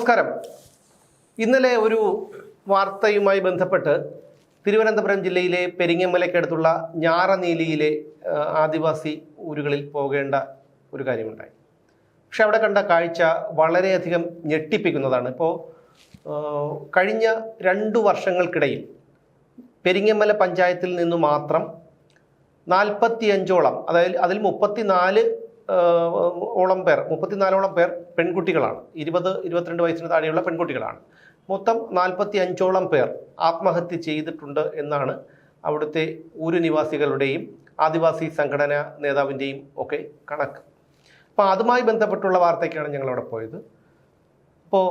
നമസ്കാരം. ഇന്നലെ ഒരു വാർത്തയുമായി ബന്ധപ്പെട്ട് തിരുവനന്തപുരം ജില്ലയിലെ പെരിങ്ങമലയ്ക്കടുത്തുള്ള ഞാറനീലിയിലെ ആദിവാസി ഊരുകളിൽ പോകേണ്ട ഒരു കാര്യമുണ്ടായി. പക്ഷെ അവിടെ കണ്ട കാഴ്ച വളരെയധികം ഞെട്ടിപ്പിക്കുന്നതാണ്. ഇപ്പോൾ കഴിഞ്ഞ 2 വർഷങ്ങൾക്കിടയിൽ പെരിങ്ങമല പഞ്ചായത്തിൽ നിന്നു മാത്രം 45ഓളം, അതായത് അതിൽ 34ഓളം പേർ പെൺകുട്ടികളാണ്. 20-22 വയസ്സിന് താഴെയുള്ള പെൺകുട്ടികളാണ്. മൊത്തം 45ഓളം പേർ ആത്മഹത്യ ചെയ്തിട്ടുണ്ട് എന്നാണ് അവിടുത്തെ ഊരു നിവാസികളുടെയും ആദിവാസി സംഘടനാ നേതാവിൻ്റെയും ഒക്കെ കണക്ക്. അപ്പോൾ അതുമായി ബന്ധപ്പെട്ടുള്ള വാർത്തയ്ക്കാണ് ഞങ്ങളവിടെ പോയത്. അപ്പോൾ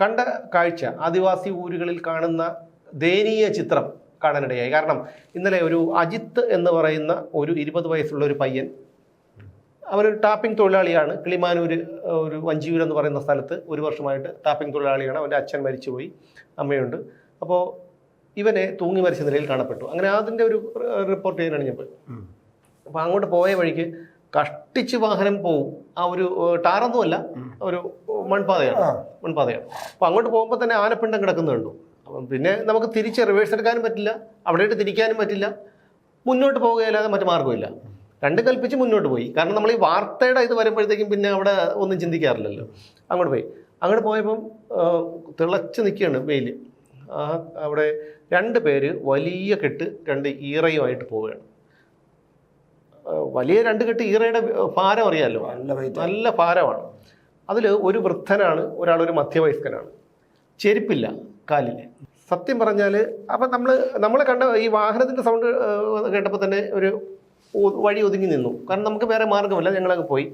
കണ്ട കാഴ്ച, ആദിവാസി ഊരുകളിൽ കാണുന്ന ദയനീയ ചിത്രം കാണാനിടയായി. കാരണം ഇന്നലെ ഒരു അജിത്ത് എന്ന് പറയുന്ന ഒരു 20 വയസ്സുള്ള ഒരു പയ്യൻ, അവനൊരു ടാപ്പിംഗ് തൊഴിലാളിയാണ്. കിളിമാനൂർ ഒരു വഞ്ചിയൂർ എന്ന് പറയുന്ന സ്ഥലത്ത് 1 വർഷമായിട്ട് ടാപ്പിംഗ് തൊഴിലാളിയാണ്. അവൻ്റെ അച്ഛൻ മരിച്ചുപോയി, അമ്മയുണ്ട്. അപ്പോൾ ഇവനെ തൂങ്ങി മരിച്ച നിലയിൽ കാണപ്പെട്ടു. അങ്ങനെ അതിൻ്റെ ഒരു റിപ്പോർട്ട് ചെയ്യാനാണ് ഞാൻ പോയി. അപ്പോൾ അങ്ങോട്ട് പോയ വഴിക്ക് കഷ്ടിച്ച് വാഹനം പോവും. ആ ഒരു ടാറൊന്നുമല്ല, ഒരു മൺപാതയാണ്. അപ്പോൾ അങ്ങോട്ട് പോകുമ്പോൾ തന്നെ ആനപ്പിണ്ടം കിടക്കുന്നു കണ്ടു. അപ്പം പിന്നെ നമുക്ക് തിരിച്ച് റിവേഴ്സ് എടുക്കാനും പറ്റില്ല, അവിടെയിട്ട് തിരിക്കാനും പറ്റില്ല, മുന്നോട്ട് പോകുകയല്ലാതെ മറ്റു മാർഗ്ഗമില്ല. രണ്ടും കൽപ്പിച്ച് മുന്നോട്ട് പോയി. കാരണം നമ്മൾ ഈ വാർത്തയുടെ ഇത് വരുമ്പോഴത്തേക്കും പിന്നെ അവിടെ ഒന്നും ചിന്തിക്കാറില്ലല്ലോ. അങ്ങോട്ട് പോയപ്പം തിളച്ച് നിൽക്കുകയാണ് വെയിൽ. അവിടെ 2 പേര് വലിയ കെട്ട് 2 ഈറയുമായിട്ട് പോവുകയാണ്. വലിയ 2 കെട്ട് ഈറയുടെ ഭാരം അറിയാമല്ലോ, നല്ല ഭാരമാണ്. അതിൽ ഒരു വൃദ്ധനാണ്, ഒരാളൊരു മധ്യവയസ്കനാണ്. ചെരുപ്പില്ല കാലിൽ. സത്യം പറഞ്ഞാൽ അപ്പം നമ്മൾ കണ്ട ഈ വാഹനത്തിൻ്റെ സൗണ്ട് കേട്ടപ്പോൾ തന്നെ ഒരു വഴി ഒതുങ്ങി നിന്നു. കാരണം നമുക്ക് വേറെ മാർഗ്ഗമില്ല. ഞങ്ങളങ്ങ് പോയി.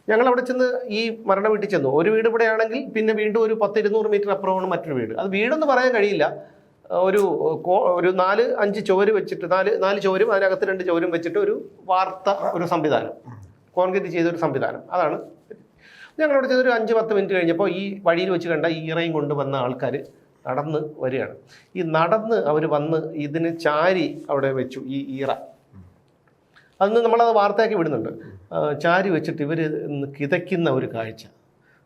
ഞങ്ങളവിടെ ചെന്ന് ഈ മരണ വീട്ടിൽ ചെന്നു. ഒരു വീട് ഇവിടെയാണെങ്കിൽ പിന്നെ വീണ്ടും ഒരു 10-200 മീറ്റർ അപ്പുറമാണ് മറ്റൊരു വീട്. അത് വീടൊന്നും പറയാൻ കഴിയില്ല. ഒരു 4-5 ചുവര് വെച്ചിട്ട്, 4 ചുവരും അതിനകത്ത് 2 ചുവരും വെച്ചിട്ട് ഒരു ഒരു സംവിധാനം, കോൺക്രീറ്റ് ചെയ്തൊരു സംവിധാനം. അതാണ്. ഞങ്ങളവിടെ ചെന്ന് ഒരു 5-10 മിനിറ്റ് കഴിഞ്ഞപ്പോൾ ഈ വഴിയിൽ വെച്ച് കണ്ട ഈ ഇറയും കൊണ്ട് വന്ന ആൾക്കാർ നടന്ന് വരികയാണ്. ഈ നടന്ന് അവർ വന്ന് ഇതിന് ചാരി അവിടെ വെച്ചു ഈ ഈറ. അന്ന് നമ്മളത് വാർത്തയാക്കി വിടുന്നുണ്ട്. ചാരി വെച്ചിട്ട് ഇവർ കിതയ്ക്കുന്ന ഒരു കാഴ്ച.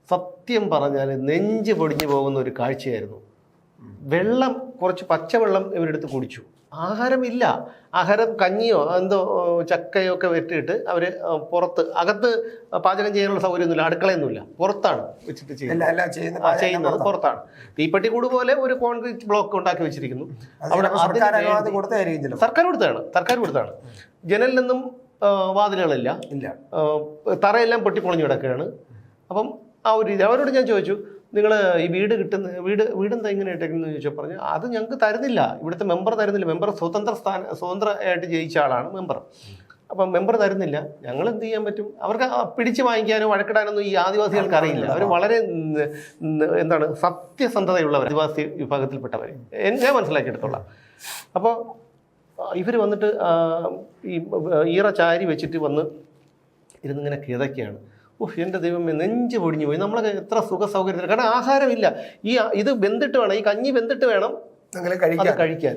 സത്യം പറഞ്ഞാൽ നെഞ്ച് പൊടിഞ്ഞു പോകുന്ന ഒരു കാഴ്ചയായിരുന്നു. വെള്ളം, കുറച്ച് പച്ചവെള്ളം ഇവരെടുത്ത് കുടിച്ചു. ആഹാരമില്ല. ആഹാരം കഞ്ഞിയോ എന്തോ ചക്കയോ ഒക്കെ വെട്ടിയിട്ട് അവർ പുറത്ത്, അകത്ത് പാചകം ചെയ്യാനുള്ള സൗകര്യമൊന്നുമില്ല, അടുക്കളയൊന്നുമില്ല, പുറത്താണ് വെച്ചിട്ട് ചെയ്യുന്നത്. പുറത്താണ്. തീപ്പെട്ടി കൂട് പോലെ ഒരു കോൺക്രീറ്റ് ബ്ലോക്ക് ഉണ്ടാക്കി വെച്ചിരിക്കുന്നു. അവിടെ സർക്കാർ കൊടുത്താണ്. ജനലിൽ നിന്നും വാതിലുകളില്ല, തറയെല്ലാം പൊട്ടിപ്പൊളിഞ്ഞു കിടക്കുകയാണ്. അപ്പം ആ ഒരു രീതി. അവരോട് ഞാൻ ചോദിച്ചു, നിങ്ങൾ ഈ വീടെന്താ ഇങ്ങനെ ഇട്ടേക്കെന്ന് ചോദിച്ചാൽ പറഞ്ഞു, അത് ഞങ്ങൾക്ക് തരുന്നില്ല, ഇവിടുത്തെ മെമ്പർ തരുന്നില്ല. മെമ്പർ സ്വതന്ത്രമായിട്ട് ജയിച്ച ആളാണ് മെമ്പർ. അപ്പം മെമ്പർ തരുന്നില്ല, ഞങ്ങൾ എന്ത് ചെയ്യാൻ പറ്റും? അവർക്ക് പിടിച്ച് വാങ്ങിക്കാനോ വഴക്കിടാനൊന്നും ഈ ആദിവാസികൾക്ക് അറിയില്ല. അവർ വളരെ സത്യസന്ധതയുള്ളവർ, ആദിവാസി വിഭാഗത്തിൽപ്പെട്ടവർ, ഞാൻ മനസ്സിലാക്കിയെടുത്തോളാം. അപ്പോൾ ഇവർ വന്നിട്ട് ഈ ഈറ ചാരി വെച്ചിട്ട് വന്ന് ഇരുന്നിങ്ങനെ കിതയ്ക്കുകയാണ്. എൻ്റെ ദൈവമേ, നെഞ്ച് പൊടിഞ്ഞു പോയി. നമ്മളൊക്കെ എത്ര സുഖ സൗകര്യത്തിൽ, കാരണം ആഹാരമില്ല. ഇത് വെന്തിട്ട് വേണം, ഈ കഞ്ഞി വെന്തിട്ട് വേണം കഴിക്കാൻ.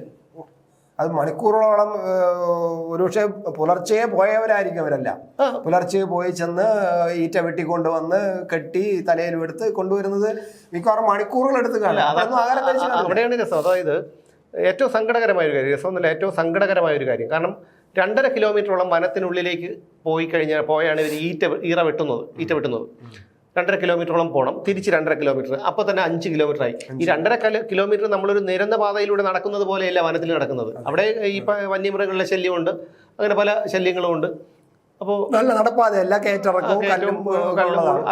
അത് മണിക്കൂറോളം ഒരുപക്ഷെ പുലർച്ചെ പോയവരായിരിക്കും അവരെല്ലാം. പുലർച്ചെ പോയി ചെന്ന് ഈറ്റ വെട്ടിക്കൊണ്ടുവന്ന് കെട്ടി തലയിലും എടുത്ത് കൊണ്ടുവരുന്നത് മിക്കവാറും മണിക്കൂറുകൾ എടുത്ത് കാണാം. അവിടെയാണ് രസം. അതായത് ഏറ്റവും സങ്കടകരമായൊരു കാര്യം, രസമൊന്നുമില്ല, ഏറ്റവും സങ്കടകരമായൊരു കാര്യം. കാരണം 2.5 കിലോമീറ്ററോളം വനത്തിനുള്ളിലേക്ക് പോയാണ് ഇവർ ഈറ വെട്ടുന്നത്. 2.5 കിലോമീറ്ററോളം പോകണം, തിരിച്ച് 2.5 കിലോമീറ്റർ, അപ്പോൾ തന്നെ 5 കിലോമീറ്റർ ആയി. ഈ 2.5 കിലോമീറ്റർ നമ്മളൊരു നിരന്ന പാതയിലൂടെ നടക്കുന്നത് പോലെയല്ല വനത്തിൽ നടക്കുന്നത്. അവിടെ ഈ വന്യമൃഗങ്ങളുടെ ശല്യമുണ്ട്, അങ്ങനെ പല ശല്യങ്ങളും ഉണ്ട്. അപ്പോൾ നല്ല നടപ്പാതയല്ല,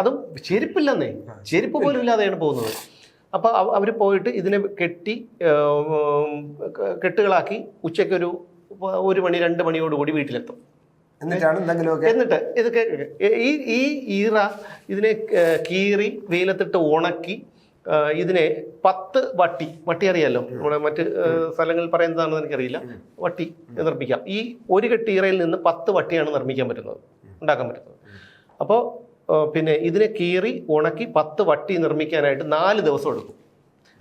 അതും ചെരുപ്പില്ലെന്നേ, ചെരുപ്പ് പോലും ഇല്ലാതെയാണ് പോകുന്നത്. അപ്പോൾ അവർ പോയിട്ട് ഇതിനെ കെട്ടുകളാക്കി ഉച്ചയ്ക്കൊരു 1 മണി 2 മണിയോടുകൂടി വീട്ടിലെത്തും. എന്നിട്ട് ഇതൊക്കെ ഈ ഈറ ഇതിനെ കീറി വെയിലത്തിട്ട് ഉണക്കി ഇതിനെ 10 വട്ടി അറിയാമല്ലോ, നമ്മുടെ മറ്റ് സ്ഥലങ്ങളിൽ പറയുന്നതാണെന്ന് എനിക്കറിയില്ല, വട്ടി നിർമ്മിക്കാം. ഈ ഒരു കെട്ട് ഈറയിൽ നിന്ന് 10 വട്ടിയാണ് ഉണ്ടാക്കാൻ പറ്റുന്നത്. അപ്പോൾ പിന്നെ ഇതിനെ കീറി ഉണക്കി 10 വട്ടി നിർമ്മിക്കാനായിട്ട് 4 ദിവസം എടുക്കും.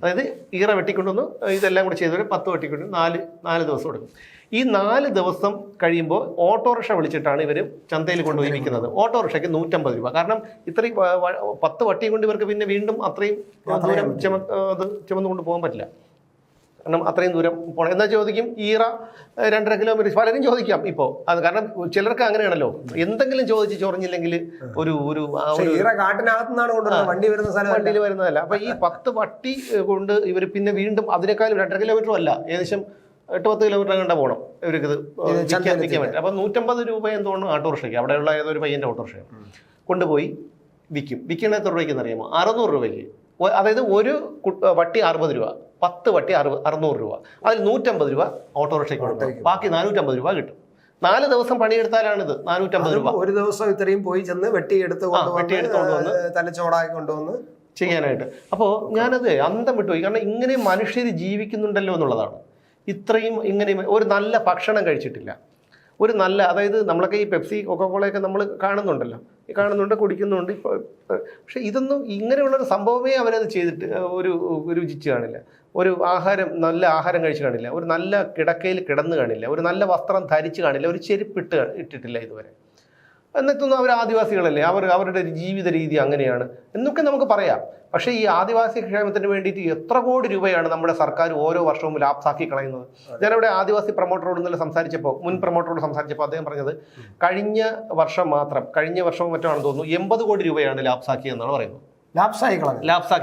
അതായത് ഈറ വെട്ടിക്കൊണ്ടുവന്ന് ഇതെല്ലാം കൂടി ചെയ്തവരെ 10 വെട്ടിക്കൊണ്ട് 4 ദിവസം എടുക്കും. ഈ 4 ദിവസം കഴിയുമ്പോൾ ഓട്ടോറിക്ഷ വിളിച്ചിട്ടാണ് ഇവർ ചന്തയിൽ കൊണ്ടുപോയി വിൽക്കുന്നത്. ഓട്ടോറിക്ഷയ്ക്ക് 150 രൂപ. കാരണം ഇത്രയും 10 വട്ടിയും കൊണ്ട് ഇവർക്ക് പിന്നെ വീണ്ടും അത്രയും ദൂരം ചുമന്നുകൊണ്ട് പോകാൻ പറ്റില്ല. കാരണം അത്രയും ദൂരം പോകണം. എന്നാൽ ചോദിക്കും ഈറ 2.5 കിലോമീറ്റർ, പലരും ചോദിക്കാം ഇപ്പോൾ. അത് കാരണം ചിലർക്ക് അങ്ങനെയാണല്ലോ, എന്തെങ്കിലും ചോദിച്ച് ചൊറിഞ്ഞില്ലെങ്കിൽ വണ്ടിയിൽ വരുന്നതല്ല. അപ്പൊ ഈ 10 വട്ടി കൊണ്ട് ഇവർ പിന്നെ വീണ്ടും അതിനേക്കാളും 2.5 കിലോമീറ്ററും അല്ല, ഏകദേശം 8-10 കിലോമീറ്റർ കണ്ട പോകണം ഇവർക്ക് ഇത് വിൽക്കാൻ പറ്റും. അപ്പൊ 150 രൂപ എന്തോണം ഓട്ടോറിക്ഷയ്ക്ക്, അവിടെയുള്ള ഏതൊരു പയ്യന്റെ ഓട്ടോറിക്ഷ കൊണ്ടുപോയി വിൽക്കും. വിൽക്കണ എത്ര രൂപയ്ക്ക് അറിയാമോ? 600 രൂപയ്ക്ക്. അതായത് ഒരു വട്ടി 60 രൂപ, 10 വട്ടി 600 രൂപ. അതിൽ 150 രൂപ ഓട്ടോറിക്ഷയ്ക്ക് കൊടുക്കും, ബാക്കി 450 രൂപ കിട്ടും. 4 ദിവസം പണിയെടുത്താലാണിത് 450 രൂപ. ഒരു ദിവസം ഇത്രയും പോയി ചെന്ന് വെട്ടിയെടുത്തുകൊണ്ടുവന്ന് തലച്ചോടാക്കി കൊണ്ടുവന്ന് ചെയ്യാനായിട്ട്. അപ്പോൾ ഞാനത് അന്തം വിട്ടുപോയി. കാരണം ഇങ്ങനെ മനുഷ്യർ ജീവിക്കുന്നുണ്ടല്ലോ എന്നുള്ളതാണ്. ഇത്രയും ഇങ്ങനെ ഒരു നല്ല ഭക്ഷണം കഴിച്ചിട്ടില്ല, ഒരു നല്ല, അതായത് നമ്മളൊക്കെ ഈ പെപ്സി കൊക്കക്കോളയൊക്കെ നമ്മൾ കാണുന്നുണ്ടല്ലോ, കുടിക്കുന്നുണ്ട് ഇപ്പോൾ. പക്ഷെ ഇതൊന്നും ഇങ്ങനെയുള്ളൊരു സംഭവമേ അവരത് ചെയ്തിട്ട് ഒരു രുചിച്ച് കാണില്ല, ഒരു നല്ല ആഹാരം കഴിച്ച് കാണില്ല, ഒരു നല്ല കിടക്കയിൽ കിടന്ന് കാണില്ല, ഒരു നല്ല വസ്ത്രം ധരിച്ച് കാണില്ല, ഒരു ചെരുപ്പ് ഇട്ടിട്ടില്ല ഇതുവരെ. എന്നിട്ടൊന്നും അവർ ആദിവാസികളല്ലേ, അവരുടെ ജീവിത രീതി അങ്ങനെയാണ് എന്നൊക്കെ നമുക്ക് പറയാം. പക്ഷേ ഈ ആദിവാസി ക്ഷേമത്തിന് വേണ്ടിയിട്ട് എത്ര കോടി രൂപയാണ് നമ്മുടെ സർക്കാർ ഓരോ വർഷവും ലാപ്സാക്കി കളയുന്നത്. ഞാനവിടെ ആദിവാസി പ്രൊമോട്ടറോട് ഇന്നലെ മുൻ പ്രൊമോട്ടറോട് സംസാരിച്ചപ്പോൾ അദ്ദേഹം പറഞ്ഞത് കഴിഞ്ഞ വർഷം മറ്റോ ആണെന്ന് തോന്നുന്നു 80 കോടി രൂപയാണ് ലാപ്സാക്കിയെന്നാണ് പറയുന്നത്. ലാപ്സാക്കി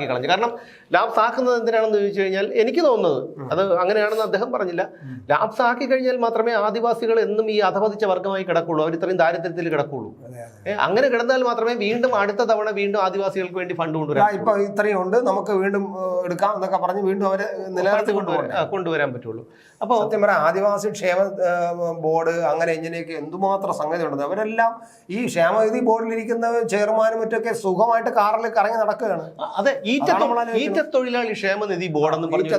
കളഞ്ഞു. കാരണം ലാപ്സാക്കുന്നത് എന്തിനാണെന്ന് ചോദിച്ചു കഴിഞ്ഞാൽ എനിക്ക് തോന്നുന്നത് അത് അങ്ങനെയാണെന്ന് അദ്ദേഹം പറഞ്ഞില്ല. ലാപ്സാക്കി കഴിഞ്ഞാൽ മാത്രമേ ആദിവാസികൾ എന്നും ഈ അധപതിച്ച വർഗമായി കിടക്കുള്ളൂ, അവർ ഇത്രയും ദാരിദ്ര്യത്തിൽ കിടക്കുള്ളൂ. അങ്ങനെ കിടന്നാൽ മാത്രമേ വീണ്ടും അടുത്ത തവണ വീണ്ടും ആദിവാസികൾക്ക് വേണ്ടി ഫണ്ട് കൊണ്ടുവരാം. ഇപ്പൊ ഇത്രയും ഉണ്ട്, നമുക്ക് വീണ്ടും എടുക്കാം എന്നൊക്കെ പറഞ്ഞ് വീണ്ടും അവരെ നിലനിർത്തി കൊണ്ടുവരാൻ പറ്റുള്ളൂ. അപ്പോൾ സത്യം പറയാം, ആദിവാസി ക്ഷേമ ബോർഡ് അങ്ങനെ ഇങ്ങനെയൊക്കെ എന്തുമാത്രം സംഗതി ഉണ്ടെന്ന്. അവരെല്ലാം ഈ ക്ഷേമനിധി ബോർഡിലിരിക്കുന്ന ചെയർമാനും മറ്റൊക്കെ സുഖമായിട്ട് കാറിൽ കറങ്ങി നടക്കുകയാണ്. അതെ, ഈറ്റത്തൊഴിലാളി ക്ഷേമനിധി ബോർഡ് എന്ന് പറഞ്ഞു.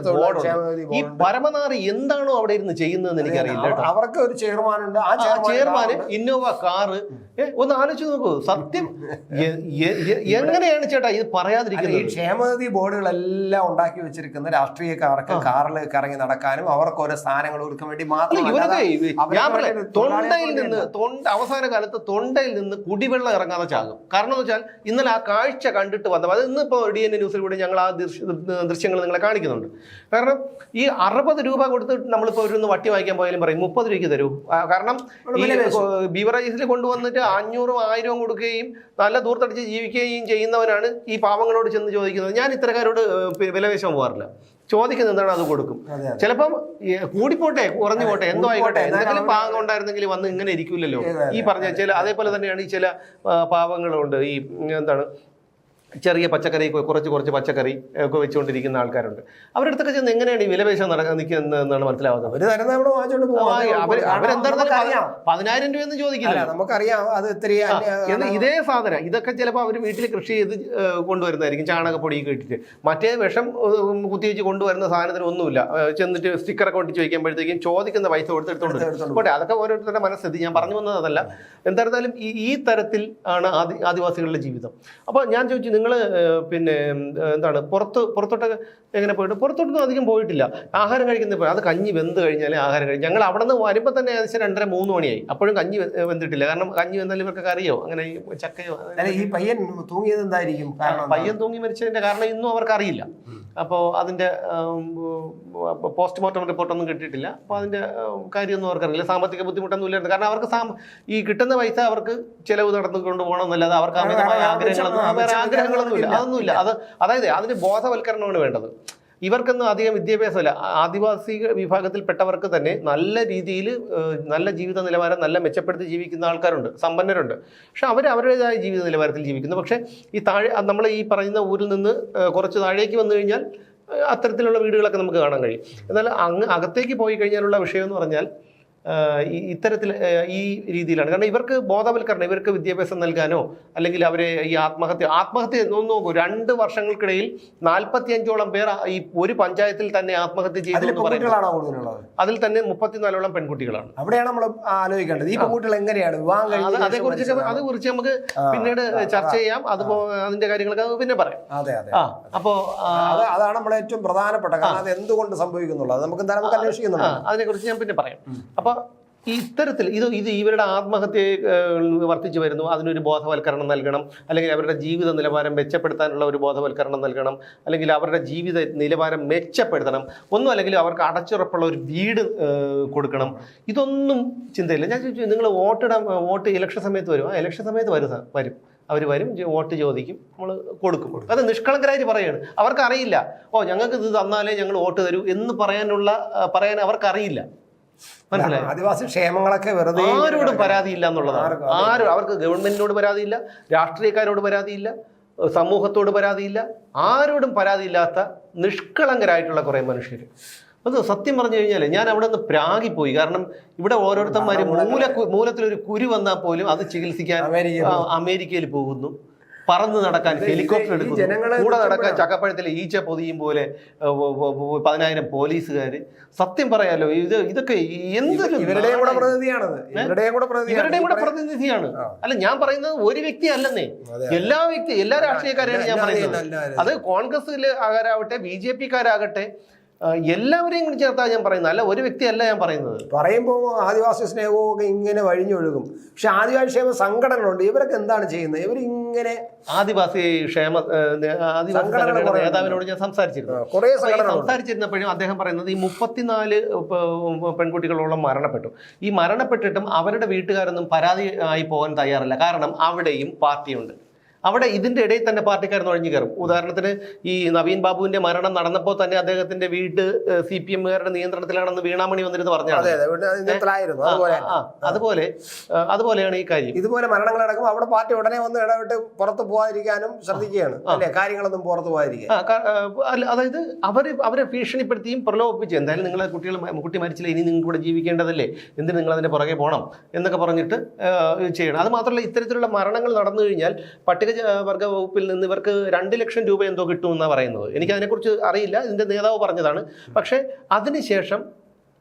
ഈ പരമനാറി എന്താണോ അവിടെ ഇരുന്ന് ചെയ്യുന്നതെന്ന് എനിക്കറിയില്ല. അവർക്ക് ഒരു ചെയർമാനുണ്ട്, ആ ചെയർമാന് ഇന്നോവ കാറ്. ഒന്ന് ആലോചിച്ച് നോക്കൂ, സത്യം എങ്ങനെയാണ് ചേട്ടാ ഇത് പറയാതിരിക്കുന്നത്? ഈ ക്ഷേമനിധി ബോർഡുകളെല്ലാം ഉണ്ടാക്കി വെച്ചിരിക്കുന്ന രാഷ്ട്രീയക്കാർക്ക് കാറിൽ കറങ്ങി നടക്കാനും അവർക്ക് ഓരോ സ്ഥാനങ്ങൾ കൊടുക്കാൻ വേണ്ടി മാത്രം. അവസാന കാലത്ത് തൊണ്ടയിൽ നിന്ന് കുടിവെള്ളം ഇറങ്ങാതെ ചാകും. കാരണം എന്ന് വെച്ചാൽ ഇന്നലെ ആ കാഴ്ച കണ്ടിട്ട് വന്നപ്പോൾ, അത് ഇന്നിപ്പോൾ DN ന്യൂസിൽ കൂടി ഞങ്ങൾ ആ ദൃശ്യങ്ങൾ നിങ്ങളെ കാണിക്കുന്നുണ്ട്. കാരണം ഈ 60 രൂപ കൊടുത്ത് നമ്മളിപ്പോൾ ഒരു വട്ടി വാങ്ങിക്കാൻ പോയാലും പറയും 30 രൂപയ്ക്ക് തരൂ. കാരണം ഈ ബീവറേജസിൽ കൊണ്ടുവന്നിട്ട് 500 1000 കൊടുക്കുകയും നല്ല ദൂർത്തടിച്ച് ജീവിക്കുകയും ചെയ്യുന്നവരാണ് ഈ പാവങ്ങളോട് ചെന്ന് ചോദിക്കുന്നത്. ഞാൻ ഇത്തരക്കാരോട് വിലവേശം പോകാറില്ല. ചോദിക്കുന്നത് എന്താണ് അത് കൊടുക്കും. ചിലപ്പം കൂടിപ്പോട്ടെ കുറഞ്ഞു പോട്ടെ എന്തോ ആയിക്കോട്ടെ, എന്തെങ്കിലും പാവങ്ങൾ ഉണ്ടായിരുന്നെങ്കിൽ വന്ന് ഇങ്ങനെ ഇരിക്കില്ലല്ലോ. ഈ പറഞ്ഞ അതേപോലെ തന്നെയാണ് ഈ ചില പാവങ്ങളുണ്ട്, ഈ എന്താണ് ചെറിയ പച്ചക്കറി കുറച്ച് പച്ചക്കറി ഒക്കെ വെച്ചുകൊണ്ടിരിക്കുന്ന ആൾക്കാരുണ്ട്. അവരുടെ അടുത്തൊക്കെ ചെന്ന് എങ്ങനെയാണ് ഈ വിലപേശം നിൽക്കുന്നതെന്നാണ് മനസ്സിലാവുന്നത്. അവരെന്താണെന്ന് 10,000 രൂപയെന്ന് ചോദിക്കില്ല, നമുക്കറിയാം. അത് ഇതേ സാധനം ഇതൊക്കെ ചിലപ്പോൾ അവർ വീട്ടിൽ കൃഷി ചെയ്ത് കൊണ്ടുവരുന്നതായിരിക്കും, ചാണകപ്പൊടിയൊക്കെ ഇട്ടിട്ട്. മറ്റേ വിഷം കുത്തിവെച്ച് കൊണ്ടുവരുന്ന സാധനത്തിന് ഒന്നുമില്ല. ചെന്നിട്ട് സ്റ്റിക്കറൊക്കെ ഒട്ടിച്ച് വയ്ക്കുമ്പോഴത്തേക്കും ചോദിക്കുന്ന പൈസ കൊടുത്തെടുത്തോണ്ട് പോട്ടെ. അതൊക്കെ ഓരോരുത്തരുടെ മനസ്ഥിതി, ഞാൻ പറഞ്ഞു വന്നത് അതല്ല. എന്തായിരുന്നാലും ഈ തരത്തിൽ ആണ് ആദിവാസികളുടെ ജീവിതം. അപ്പോൾ ഞാൻ ചോദിച്ചു, നിങ്ങൾ പിന്നെ എന്താണ് പുറത്തോട്ടൊക്കെ എങ്ങനെ പോയിട്ട്? പുറത്തോട്ടൊന്നും അധികം പോയിട്ടില്ല. ആഹാരം കഴിക്കുന്നപ്പോൾ അത് കഞ്ഞി വെന്ത് കഴിഞ്ഞാൽ ആഹാരം കഴിക്കും. ഞങ്ങൾ അവിടെ നിന്ന് വരുമ്പോൾ തന്നെ ഏകദേശം 2:30-3 മണിയായി. അപ്പോഴും കഞ്ഞി വെന്തിട്ടില്ല. കാരണം കഞ്ഞി വെന്നാൽ ഇവർക്കൊക്കെ അറിയോ അങ്ങനെ ഈ ചക്കയോ. ഈ പയ്യൻ തൂങ്ങിയത് എന്തായിരിക്കും? പയ്യൻ തൂങ്ങി മരിച്ചതിന്റെ കാരണം ഇന്നും അവർക്ക് അറിയില്ല. അപ്പോൾ അതിന്റെ പോസ്റ്റ്മോർട്ടം റിപ്പോർട്ടൊന്നും കിട്ടിയിട്ടില്ല. അപ്പോൾ അതിന്റെ കാര്യമൊന്നും അവർക്കറിയില്ല. സാമ്പത്തിക ബുദ്ധിമുട്ടൊന്നും ഇല്ലായിരുന്നു. കാരണം അവർക്ക് ഈ കിട്ടുന്ന പൈസ അവർക്ക് ചിലവ് നടന്നുകൊണ്ട് പോകണമെന്നല്ലാതെ അവർക്ക് അമിതമായ ആഗ്രഹങ്ങളൊന്നുമില്ല, അതൊന്നുമില്ല. അതായത് അതിന് ബോധവൽക്കരണമാണ് വേണ്ടത്. ഇവർക്കൊന്നും അധികം വിദ്യാഭ്യാസമല്ല. ആദിവാസി വിഭാഗത്തിൽപ്പെട്ടവർക്ക് തന്നെ നല്ല രീതിയിൽ നല്ല ജീവിത നിലവാരം നല്ല മെച്ചപ്പെടുത്തി ജീവിക്കുന്ന ആൾക്കാരുണ്ട്, സമ്പന്നരുണ്ട്. പക്ഷെ അവരുടേതായ ജീവിത നിലവാരത്തിൽ ജീവിക്കുന്നു. പക്ഷേ ഈ നമ്മൾ ഈ പറയുന്ന ഊരിൽ നിന്ന് കുറച്ച് താഴേക്ക് വന്നു കഴിഞ്ഞാൽ അത്തരത്തിലുള്ള വീടുകളൊക്കെ നമുക്ക് കാണാൻ കഴിയും. എന്നാൽ അകത്തേക്ക് പോയി കഴിഞ്ഞാലുള്ള വിഷയം എന്ന് പറഞ്ഞാൽ ഇത്തരത്തിൽ ഈ രീതിയിലാണ്. കാരണം ഇവർക്ക് ബോധവൽക്കരണം, ഇവർക്ക് വിദ്യാഭ്യാസം നൽകാനോ അല്ലെങ്കിൽ അവരെ ഈ ആത്മഹത്യ നോക്കൂ, 2 വർഷങ്ങൾക്കിടയിൽ 45ഓളം പേർ ഈ ഒരു പഞ്ചായത്തിൽ തന്നെ ആത്മഹത്യ ചെയ്തു എന്ന് പറയുന്നത്. അതിൽ തന്നെ 34ഓളം പെൺകുട്ടികളാണ്. അവിടെയാണ് നമ്മൾ ആലോചിക്കേണ്ടത് ഈ പെൺകുട്ടികൾ എങ്ങനെയാണ് വിവാഹം കഴിഞ്ഞത്. അതേക്കുറിച്ച് നമുക്ക് പിന്നീട് ചർച്ച ചെയ്യാം. അതിന്റെ കാര്യങ്ങളൊക്കെ പിന്നെ പറയാം. അപ്പോ അതാണ് നമ്മളെ ഏറ്റവും പ്രധാനപ്പെട്ട കാരണം. അത് എന്തുകൊണ്ട് സംഭവിക്കുന്നുള്ളത് നമുക്ക് എന്തായാലും അന്വേഷിക്കുന്നുണ്ട്. അതിനെക്കുറിച്ച് ഞാൻ പിന്നെ പറയാം. അപ്പൊ ഇത്തരത്തിൽ ഇത് ഇവരുടെ ആത്മഹത്യ വർദ്ധിച്ചു വരുന്നു. അതിനൊരു ബോധവൽക്കരണം നൽകണം, അല്ലെങ്കിൽ അവരുടെ ജീവിത നിലവാരം മെച്ചപ്പെടുത്താനുള്ള ഒരു ബോധവൽക്കരണം നൽകണം, അല്ലെങ്കിൽ അവരുടെ ജീവിത നിലവാരം മെച്ചപ്പെടുത്തണം. ഒന്നും അല്ലെങ്കിൽ അവർക്ക് അടച്ചുറപ്പുള്ള ഒരു വീട് കൊടുക്കണം. ഇതൊന്നും ചിന്തയില്ല. ഞാൻ ചോദിച്ചു, നിങ്ങൾ വോട്ട് ഇലക്ഷൻ സമയത്ത് വരും? ഇലക്ഷൻ സമയത്ത് വരും. അവർ വരും, വോട്ട് ചോദിക്കും, നമ്മൾ കൊടുക്കും. അത് നിഷ്കളങ്കരായിട്ട് പറയുകയാണ്. അവർക്കറിയില്ല, ഞങ്ങൾക്ക് ഇത് തന്നാലേ ഞങ്ങൾ വോട്ട് തരൂ എന്ന് പറയാൻ അവർക്കറിയില്ല. മനസ്സിലായി? ആദിവാസി ക്ഷേമങ്ങളൊക്കെ വെറുതെ ആരോടും പരാതിയില്ല എന്നുള്ളതാണ്. അവർക്ക് ഗവൺമെന്റിനോട് പരാതിയില്ല, രാഷ്ട്രീയക്കാരോട് പരാതിയില്ല, സമൂഹത്തോട് പരാതിയില്ല, ആരോടും പരാതിയില്ലാത്ത നിഷ്കളങ്കരായിട്ടുള്ള കുറെ മനുഷ്യർ. അത് സത്യം പറഞ്ഞു കഴിഞ്ഞാൽ ഞാൻ അവിടെ നിന്ന് പ്രാഗിപ്പോയി. കാരണം ഇവിടെ ഓരോരുത്തന്മാര് മൂലത്തിലൊരു കുരു വന്നാൽ പോലും അത് ചികിത്സിക്കാൻ അമേരിക്കയിൽ പോകുന്നു, പറന്ന് നടക്കാൻ ഹെലികോപ്റ്റർ എടുക്കുന്നു, കൂടെ നടക്കാൻ ചക്കപ്പഴത്തിലെ ഈച്ച പൊതിയും പോലെ 10,000 പോലീസുകാര്. സത്യം പറയാലോ, ഇതൊക്കെ എന്തൊരു ഇവരുടെയും കൂടെ പ്രതിനിധിയാണ്. അല്ല, ഞാൻ പറയുന്നത് ഒരു വ്യക്തി അല്ലെന്നേ, എല്ലാ രാഷ്ട്രീയക്കാരെയാണ് ഞാൻ പറയുന്നത്. അത് കോൺഗ്രസ്സിലാകട്ടെ BJP-ക്കാരാകട്ടെ എല്ലാവരെയും കൂടി ചേർത്താണ് ഞാൻ പറയുന്നത്, അല്ല ഒരു വ്യക്തിയല്ല ഞാൻ പറയുന്നത്. പറയുമ്പോൾ ആദിവാസി സ്നേഹവും ഒക്കെ ഇങ്ങനെ വഴിഞ്ഞൊഴുകും. പക്ഷെ ആദിവാസി ക്ഷേമ സംഘടനകളുണ്ട്, ഇവരൊക്കെ എന്താണ് ചെയ്യുന്നത്? ഇവർ ഇങ്ങനെ ആദിവാസി നേതാവിനോട് ഞാൻ സംസാരിച്ചിരുന്നപ്പോഴും അദ്ദേഹം പറയുന്നത് ഈ 34 പെൺകുട്ടികളോളം മരണപ്പെട്ടു. ഈ മരണപ്പെട്ടിട്ടും അവരുടെ വീട്ടുകാരൊന്നും പരാതി ആയി പോകാൻ തയ്യാറല്ല. കാരണം അവിടെയും പാർട്ടിയുണ്ട്. അവിടെ ഇതിന്റെ ഇടയിൽ തന്നെ പാർട്ടിക്കാർ നുഴഞ്ഞു കയറും. ഉദാഹരണത്തിന് ഈ നവീൻ ബാബുവിന്റെ മരണം നടന്നപ്പോൾ തന്നെ അദ്ദേഹത്തിന്റെ വീട് CPM-കാരുടെ നിയന്ത്രണത്തിലാണെന്ന് വീണാമണി വന്നിരുന്ന് പറഞ്ഞാണ്. അതുപോലെയാണ് ഈ കാര്യം. ഇതുപോലെ മരണങ്ങൾ നടക്കുമ്പോൾ അവിടെ പാർട്ടി ഉടനെ വന്ന് ഇടപെട്ട് പുറത്ത് പോകാതിരിക്കാനും ശ്രദ്ധിക്കുകയാണ്, അല്ലെ? കാര്യങ്ങളൊന്നും പുറത്ത് പോകാതിരിക്കുക. അതായത് അവരെ ഭീഷണിപ്പെടുത്തിയും പ്രലോഭിപ്പിച്ചു. എന്തായാലും നിങ്ങളെ കുട്ടി മരിച്ചില്ല, ഇനി നിങ്ങൾക്ക് ഇവിടെ ജീവിക്കേണ്ടതല്ലേ, എന്തിന് നിങ്ങൾ അതിന്റെ പുറകെ പോകണം എന്നൊക്കെ പറഞ്ഞിട്ട് ചെയ്യണം. അത് മാത്രമല്ല, ഇത്തരത്തിലുള്ള മരണങ്ങൾ നടന്നു കഴിഞ്ഞാൽ വർഗ വകുപ്പിൽ നിന്ന് ഇവർക്ക് 2 ലക്ഷം രൂപ എന്തോ കിട്ടുമെന്നാണ് പറയുന്നത്. എനിക്ക് അതിനെക്കുറിച്ച് അറിയില്ല, ഇതിന്റെ നേതാവ് പറഞ്ഞതാണ്. പക്ഷെ അതിനുശേഷം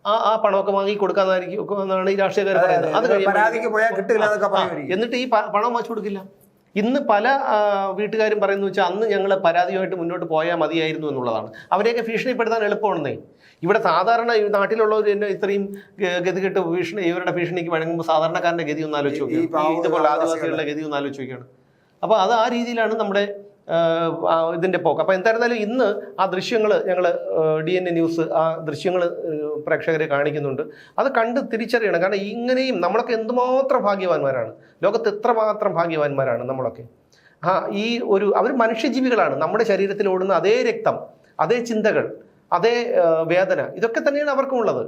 ആ പണമൊക്കെ വാങ്ങി കൊടുക്കാന്നായിരിക്കും എന്നാണ് ഈ രാഷ്ട്രീയക്കാർ പറയുന്നത്. അത് എന്നിട്ട് ഈ പണം വാങ്ങിച്ചു കൊടുക്കില്ല. ഇന്ന് പല വീട്ടുകാരും പറയുന്നത് വെച്ചാൽ അന്ന് ഞങ്ങൾ പരാതിയുമായിട്ട് മുന്നോട്ട് പോയാൽ മതിയായിരുന്നു എന്നുള്ളതാണ്. അവരെയൊക്കെ ഭീഷണിപ്പെടുത്താൻ എളുപ്പമാണെന്നേ. ഇവിടെ സാധാരണ ഈ നാട്ടിലുള്ളവർ തന്നെ ഇത്രയും ഗതികെട്ട് ഇവരുടെ ഭീഷണിക്ക് വഴങ്ങുമ്പോൾ സാധാരണക്കാരന്റെ ഗതി ഒന്ന് ആലോചിച്ച് നോക്കിയാണ്, ഇതുപോലെ ആദിവാസികളുടെ ഗതി ഒന്ന് ആലോചിച്ച് നോക്കിയാണ്. അപ്പോൾ അത് ആ രീതിയിലാണ് നമ്മുടെ ഇതിൻ്റെ പോക്ക്. അപ്പോൾ എന്തായിരുന്നാലും ഇന്ന് ആ ദൃശ്യങ്ങൾ ഞങ്ങൾ DNA ന്യൂസ് ആ ദൃശ്യങ്ങൾ പ്രേക്ഷകരെ കാണിക്കുന്നുണ്ട്. അത് കണ്ട് തിരിച്ചറിയണം. കാരണം ഇങ്ങനെയും നമ്മളൊക്കെ എന്തുമാത്രം ഭാഗ്യവാന്മാരാണ്, ലോകത്ത് എത്രമാത്രം ഭാഗ്യവാന്മാരാണ് നമ്മളൊക്കെ. അവർ മനുഷ്യജീവികളാണ്. നമ്മുടെ ശരീരത്തിൽ ഓടുന്ന അതേ രക്തം, അതേ ചിന്തകൾ, അതേ വേദന, ഇതൊക്കെ തന്നെയാണ് അവർക്കും ഉള്ളത്.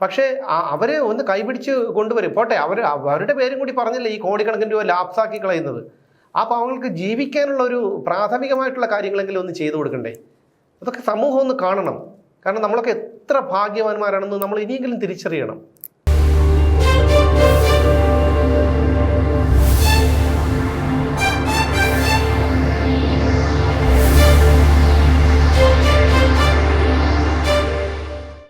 പക്ഷേ അവരെ ഒന്ന് കൈപിടിച്ച് കൊണ്ടുവരും. പോട്ടെ, അവരുടെ പേരും കൂടി പറഞ്ഞില്ലേ ഈ കോടിക്കണക്കിന് രൂപ ലാപ്സാക്കി കളയുന്നത്. ആ പാവങ്ങൾക്ക് ജീവിക്കാനുള്ള ഒരു പ്രാഥമികമായിട്ടുള്ള കാര്യങ്ങളെങ്കിലും ഒന്ന് ചെയ്തു കൊടുക്കണ്ടേ? അതൊക്കെ സമൂഹം ഒന്ന് കാണണം. കാരണം നമ്മളൊക്കെ എത്ര ഭാഗ്യവാന്മാരാണെന്ന് നമ്മൾ ഇനിയെങ്കിലും തിരിച്ചറിയണം.